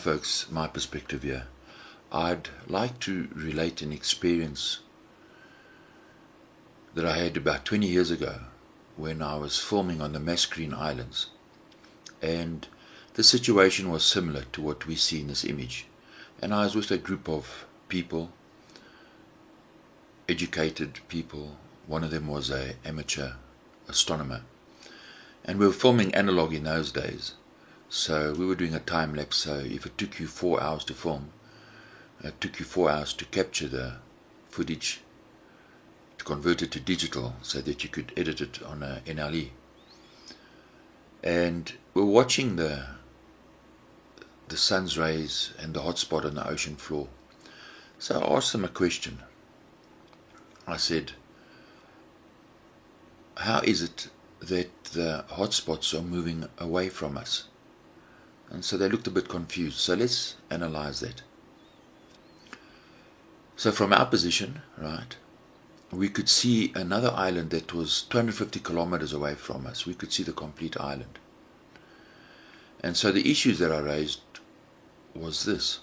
folks my perspective here. I'd like to relate an experience that I had about 20 years ago when I was filming on the Mascarene Islands, and the situation was similar to what we see in this image. And I was with a group of people, educated people. One of them was an amateur astronomer, and we were filming analog in those days. So we were doing a time lapse. So if it took you 4 hours to film, it took you 4 hours to capture the footage, to convert it to digital so that you could edit it on a NLE. And we're watching the sun's rays and the hotspot on the ocean floor. So I asked them a question. I said, how is it that the hotspots are moving away from us? And so they looked a bit confused. So let's analyze that. So from our position, right, we could see another island that was 250 kilometers away from us. We could see the complete island. And so the issues that I raised was this.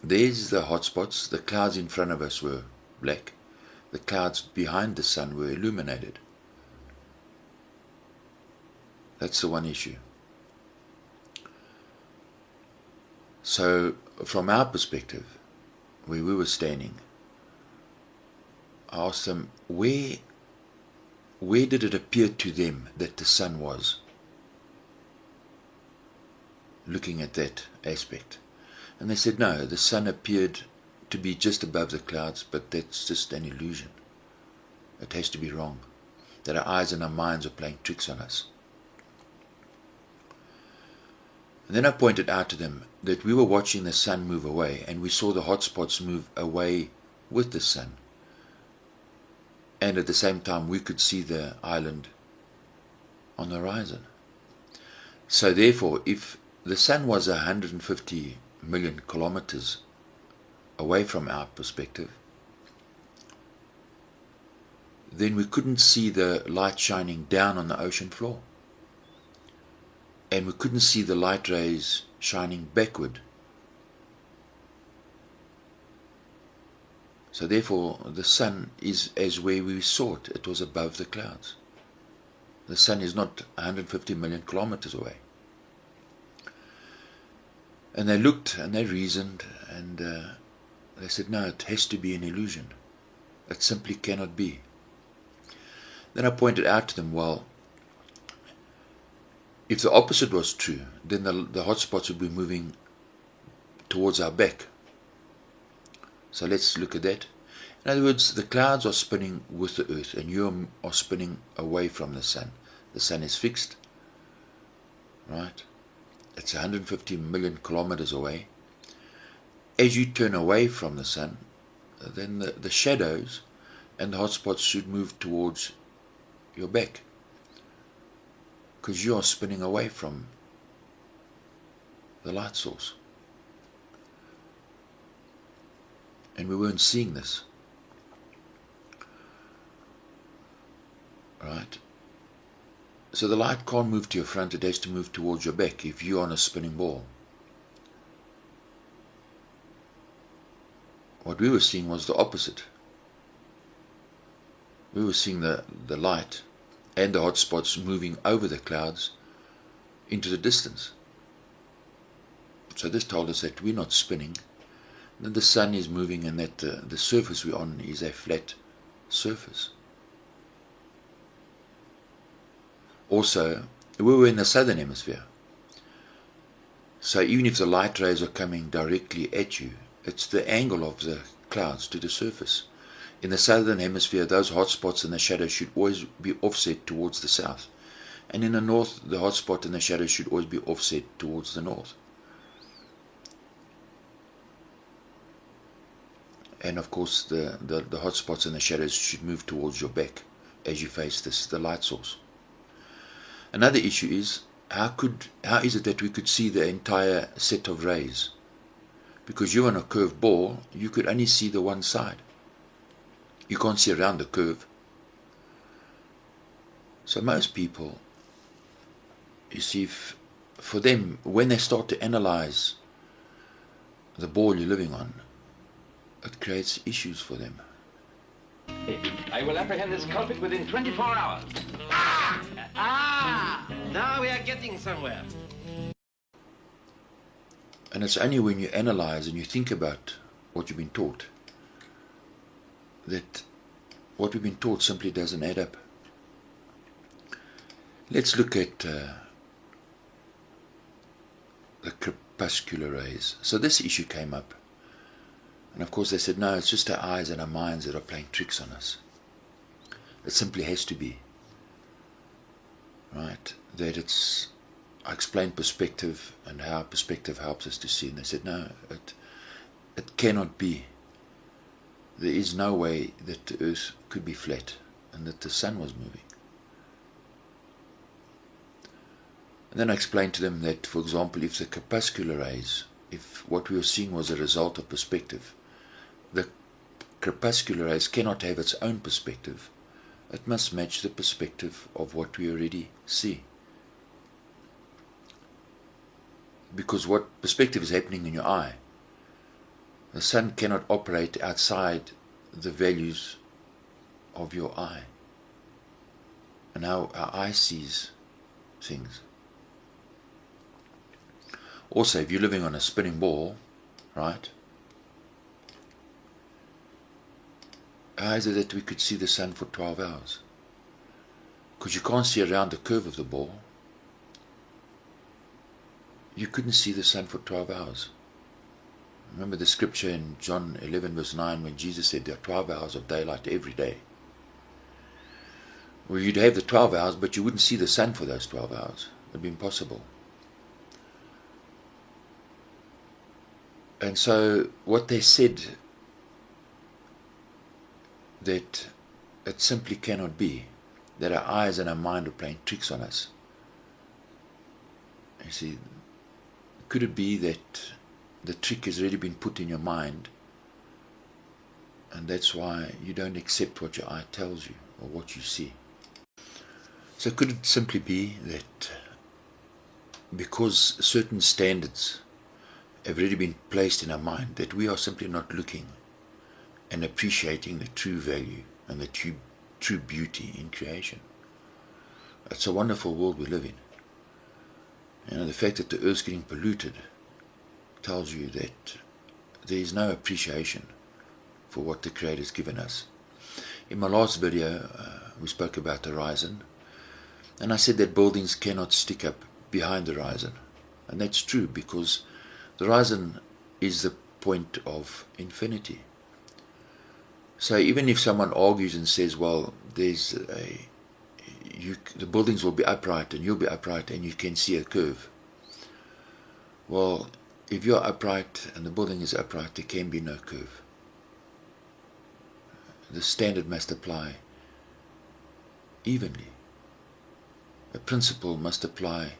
There's the hotspots. The clouds in front of us were black. The clouds behind the sun were illuminated. That's the one issue. So from our perspective, where we were standing, I asked them, where did it appear to them that the sun was? Looking at that aspect. And they said, no, the sun appeared to be just above the clouds, but that's just an illusion. It has to be wrong. That our eyes and our minds are playing tricks on us. And then I pointed out to them that we were watching the sun move away, and we saw the hotspots move away with the sun. And at the same time, we could see the island on the horizon. So therefore, if the sun was 150 million kilometers away from our perspective, then we couldn't see the light shining down on the ocean floor. And we couldn't see the light rays shining backward. So therefore, the sun is as where we saw it. It was above the clouds. The sun is not 150 million kilometers away. And they looked and they reasoned, and they said, no, it has to be an illusion. It simply cannot be. Then I pointed out to them, well, if the opposite was true, then the hotspots would be moving towards our back. So let's look at that. In other words, the clouds are spinning with the earth, and you are spinning away from the sun. The sun is fixed, right? It's 150 million kilometers away. As you turn away from the sun, then the shadows and the hotspots should move towards your back, because you are spinning away from the light source. And we weren't seeing this. Right? So the light can't move to your front, it has to move towards your back if you're on a spinning ball. What we were seeing was the opposite. We were seeing the light and the hotspots moving over the clouds into the distance. So this told us that we're not spinning, that the sun is moving, and that the surface we're on is a flat surface. Also, we were in the southern hemisphere. So even if the light rays are coming directly at you, it's the angle of the clouds to the surface. In the southern hemisphere, those hotspots and the shadows should always be offset towards the south. And in the north, the hotspot and the shadows should always be offset towards the north. And of course, the hotspots and the shadows should move towards your back as you face the light source. Another issue is, how is it that we could see the entire set of rays? Because you're on a curved ball, you could only see the one side. You can't see around the curve. So most people, you see, for them, when they start to analyze the ball you're living on, it creates issues for them. I will apprehend this culprit within 24 hours. Now we are getting somewhere. And it's only when you analyze and you think about what you've been taught that what we've been taught simply doesn't add up. Let's look at the crepuscular rays. So this issue came up. And of course they said, no, it's just our eyes and our minds that are playing tricks on us. It simply has to be. Right? That it's, I explained perspective and how perspective helps us to see. And they said, no, it cannot be. There is no way that the earth could be flat and that the sun was moving. And then I explained to them that, for example, if the crepuscular rays, if what we were seeing was a result of perspective, the crepuscular rays cannot have its own perspective. It must match the perspective of what we already see. Because what perspective is happening in your eye, the sun cannot operate outside the values of your eye and how our eye sees things. Also, if you're living on a spinning ball, right, how is it that we could see the sun for 12 hours? Because you can't see around the curve of the ball. You couldn't see the sun for 12 hours. Remember the scripture in John 11 verse 9 when Jesus said there are 12 hours of daylight every day. Well, you'd have the 12 hours, but you wouldn't see the sun for those 12 hours. It would be impossible. And so what they said, that it simply cannot be, that our eyes and our mind are playing tricks on us. You see, could it be that the trick has already been put in your mind, and that's why you don't accept what your eye tells you or what you see? So could it simply be that because certain standards have already been placed in our mind, that we are simply not looking and appreciating the true value and the true beauty in creation? It's a wonderful world we live in. You know, the fact that the earth's getting polluted tells you that there is no appreciation for what the Creator has given us. In my last video, we spoke about the horizon, and I said that buildings cannot stick up behind the horizon. And that's true, because the horizon is the point of infinity. So even if someone argues and says, well, the buildings will be upright and you'll be upright and you can see a curve. Well, if you're upright and the building is upright, there can be no curve. The standard must apply evenly. A principle must apply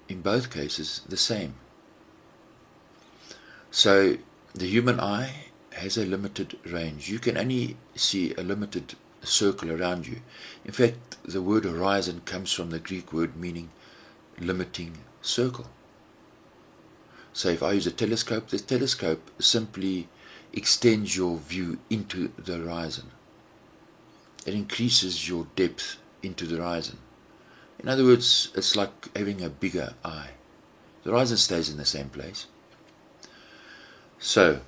in both cases the same. So the human eye has a limited range. You can only see a limited circle around you. In fact, the word horizon comes from the Greek word meaning limiting circle. So if I use a telescope, the telescope simply extends your view into the horizon. It increases your depth into the horizon. In other words, it's like having a bigger eye. The horizon stays in the same place. So,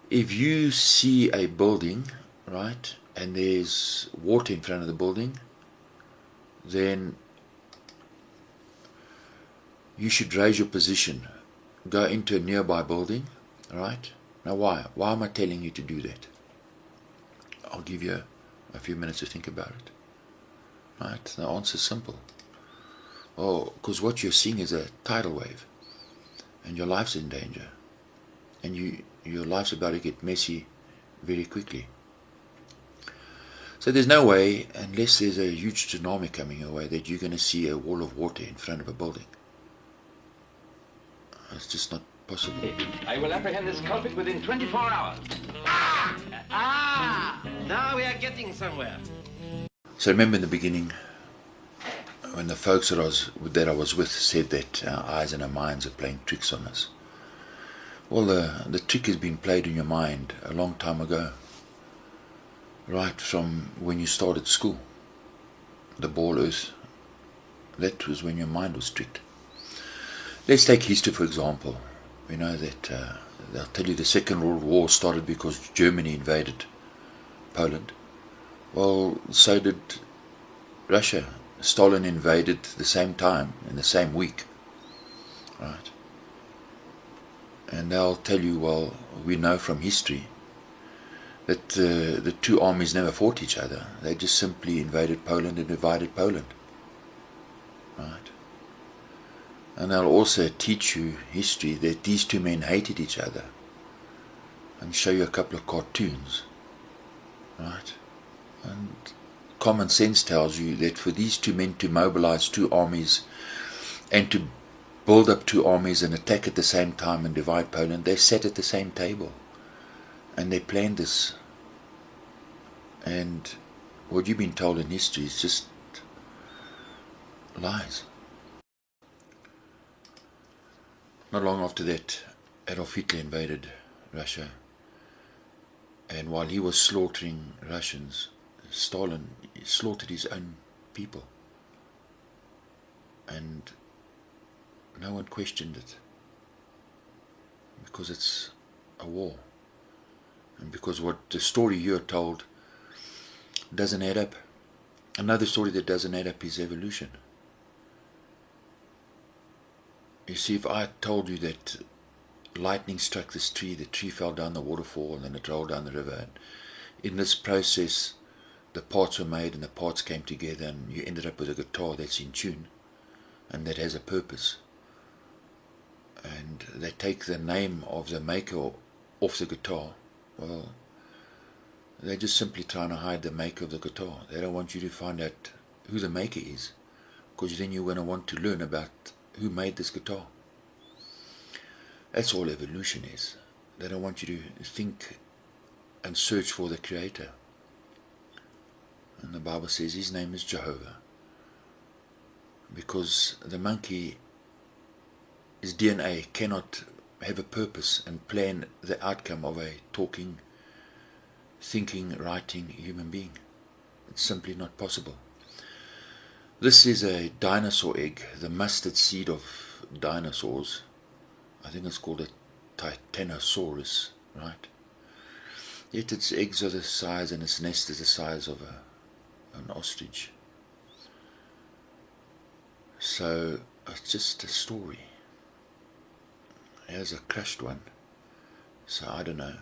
if you see a building, right, and there's water in front of the building, then you should raise your position. Go into a nearby building, right? Now why? Why am I telling you to do that? I'll give you a few minutes to think about it. Right? The answer is simple. Oh, because what you're seeing is a tidal wave, and your life's in danger, and your life's about to get messy very quickly. So there's no way, unless there's a huge tsunami coming your way, that you're going to see a wall of water in front of a building. It's just not possible. I will apprehend this culprit within 24 hours. Now we are getting somewhere. So remember in the beginning, when the folks that I was with said that our eyes and our minds are playing tricks on us. Well, the trick has been played in your mind a long time ago, right from when you started school. The ball earth, that was when your mind was tricked. Let's take history, for example. We know that they'll tell you the Second World War started because Germany invaded Poland. Well, so did Russia. Stalin invaded the same time, in the same week, right? And they'll tell you, well, we know from history that the two armies never fought each other. They just simply invaded Poland and divided Poland, right? And they'll also teach you history that these two men hated each other and show you a couple of cartoons, right? And common sense tells you that for these two men to mobilize two armies and to build up two armies and attack at the same time and divide Poland, they sat at the same table and they planned this. And what you've been told in history is just lies. Not long after that, Adolf Hitler invaded Russia, and while he was slaughtering Russians, Stalin slaughtered his own people, and no one questioned it, because it's a war, and because what the story you're told doesn't add up. Another story that doesn't add up is evolution. You see, if I told you that lightning struck this tree, the tree fell down the waterfall, and then it rolled down the river, and in this process the parts were made and the parts came together, and you ended up with a guitar that's in tune and that has a purpose, and they take the name of the maker off the guitar, well, they're just simply trying to hide the maker of the guitar. They don't want you to find out who the maker is, because then you're going to want to learn about who made this guitar. That's all evolution is. They don't want you to think and search for the Creator. And the Bible says his name is Jehovah, because the monkey, his DNA cannot have a purpose and plan the outcome of a talking, thinking, writing human being. It's simply not possible. This is a dinosaur egg, the mustard seed of dinosaurs. I think it's called a Titanosaurus, right? Yet its eggs are the size, and its nest is the size of an ostrich. So it's just a story. Here's a crushed one. So I don't know.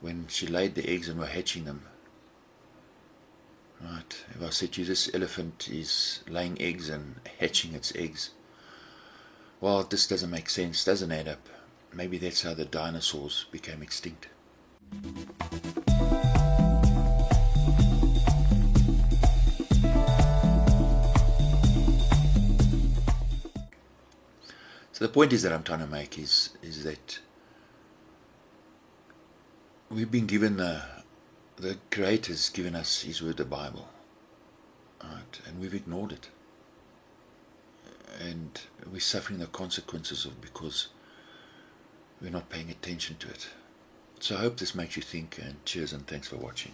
When she laid the eggs and were hatching them, right, if I said to you this elephant is laying eggs and hatching its eggs, well, this doesn't make sense, doesn't add up. Maybe that's how the dinosaurs became extinct. So the point is that I'm trying to make is that we've been given the Creator's given us His Word, the Bible, right? And we've ignored it, and we're suffering the consequences of because we're not paying attention to it. So I hope this makes you think, and cheers and thanks for watching.